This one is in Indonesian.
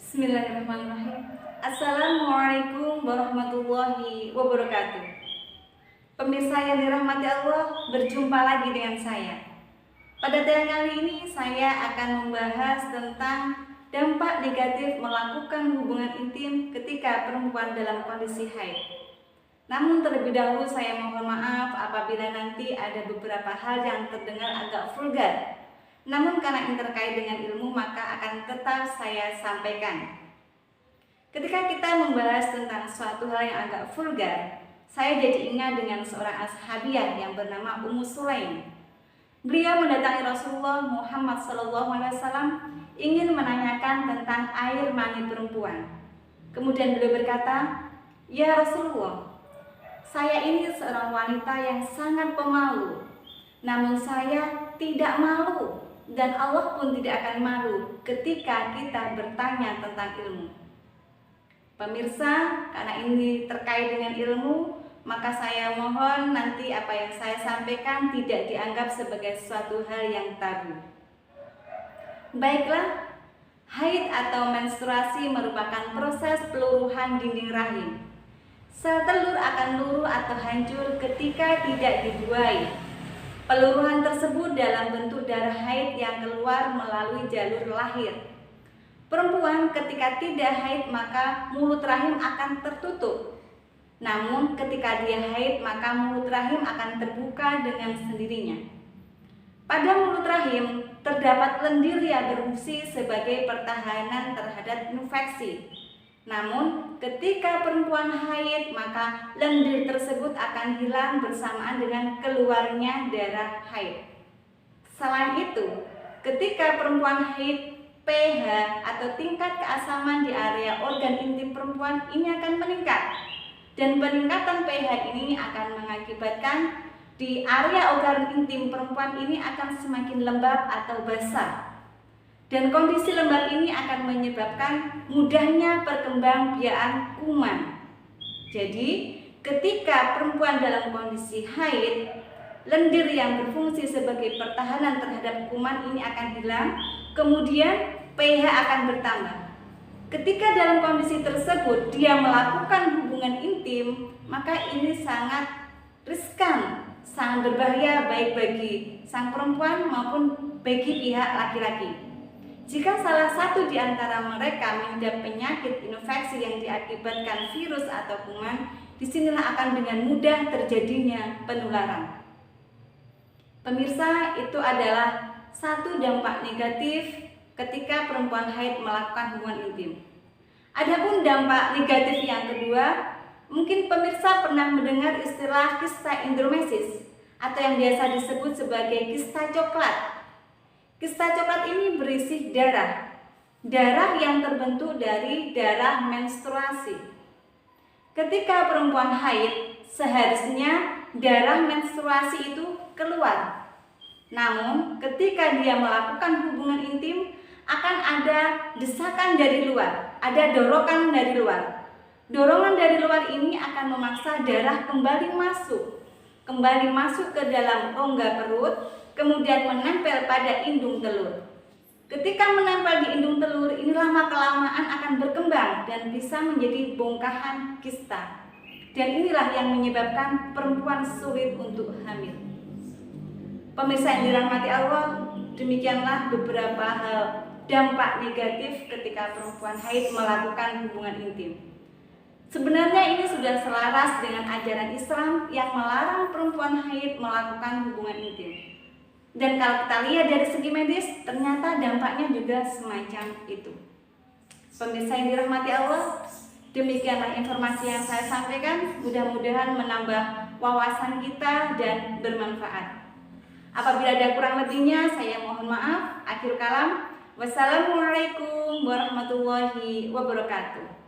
Bismillahirrahmanirrahim. Assalamualaikum warahmatullahi wabarakatuh. Pemirsa yang dirahmati Allah, berjumpa lagi dengan saya. Pada tayangan kali ini saya akan membahas tentang dampak negatif melakukan hubungan intim ketika perempuan dalam kondisi haid. Namun terlebih dahulu saya mohon maaf apabila nanti ada beberapa hal yang terdengar agak vulgar. Namun karena ini terkait dengan ilmu maka akan tetap saya sampaikan. Ketika kita membahas tentang suatu hal yang agak vulgar, saya jadi ingat dengan seorang ashabiah yang bernama Ummu Sulaim. Beliau mendatangi Rasulullah Muhammad SAW ingin menanyakan tentang air mani perempuan. Kemudian beliau berkata, "Ya Rasulullah, saya ini seorang wanita yang sangat pemalu. Namun saya tidak malu. Dan Allah pun tidak akan malu ketika kita bertanya tentang ilmu." Pemirsa, karena ini terkait dengan ilmu, maka saya mohon nanti apa yang saya sampaikan tidak dianggap sebagai suatu hal yang tabu. Baiklah, haid atau menstruasi merupakan proses peluruhan dinding rahim. Sel telur akan luruh atau hancur ketika tidak dibuai. Peluruhan tersebut dalam bentuk darah haid yang keluar melalui jalur lahir. Perempuan ketika tidak haid maka mulut rahim akan tertutup. Namun ketika dia haid maka mulut rahim akan terbuka dengan sendirinya. Pada mulut rahim terdapat lendir yang berfungsi sebagai pertahanan terhadap infeksi. Namun ketika perempuan haid maka lendir tersebut akan hilang bersamaan dengan keluarnya darah haid. Selain itu, ketika perempuan haid, pH atau tingkat keasaman di area organ intim perempuan ini akan meningkat. Dan peningkatan pH ini akan mengakibatkan di area organ intim perempuan ini akan semakin lembab atau basah. Dan kondisi lembab ini akan menyebabkan mudahnya perkembangbiakan kuman. Jadi, ketika perempuan dalam kondisi haid, lendir yang berfungsi sebagai pertahanan terhadap kuman ini akan hilang, kemudian pH akan bertambah. Ketika dalam kondisi tersebut dia melakukan hubungan intim, maka ini sangat riskan, sangat berbahaya baik bagi sang perempuan maupun bagi pihak laki-laki. Jika salah satu di antara mereka mengidap penyakit infeksi yang diakibatkan virus atau kuman, disinilah akan dengan mudah terjadinya penularan. Pemirsa, itu adalah satu dampak negatif ketika perempuan haid melakukan hubungan intim. Adapun dampak negatif yang kedua, mungkin pemirsa pernah mendengar istilah kista hidromesis atau yang biasa disebut sebagai kista coklat. Kista coklat ini berisi darah yang terbentuk dari darah menstruasi. Ketika perempuan haid, seharusnya darah menstruasi itu keluar. Namun, ketika dia melakukan hubungan intim, akan ada desakan dari luar, ada dorongan dari luar. Dorongan dari luar ini akan memaksa darah kembali masuk ke dalam rongga perut, kemudian menempel pada indung telur. Ketika menempel di indung telur, ini lama-kelamaan akan berkembang dan bisa menjadi bongkahan kista. Dan inilah yang menyebabkan perempuan sulit untuk hamil. Pemirsa yang dirahmati Allah, demikianlah beberapa hal dampak negatif ketika perempuan haid melakukan hubungan intim. Sebenarnya ini sudah selaras dengan ajaran Islam yang melarang perempuan haid melakukan hubungan intim. Dan kalau kita lihat dari segi medis, ternyata dampaknya juga semacam itu. Pemirsa yang dirahmati Allah, demikianlah informasi yang saya sampaikan. Mudah-mudahan menambah wawasan kita dan bermanfaat. Apabila ada kurang lebihnya, saya mohon maaf. Akhir kalam, wassalamualaikum warahmatullahi wabarakatuh.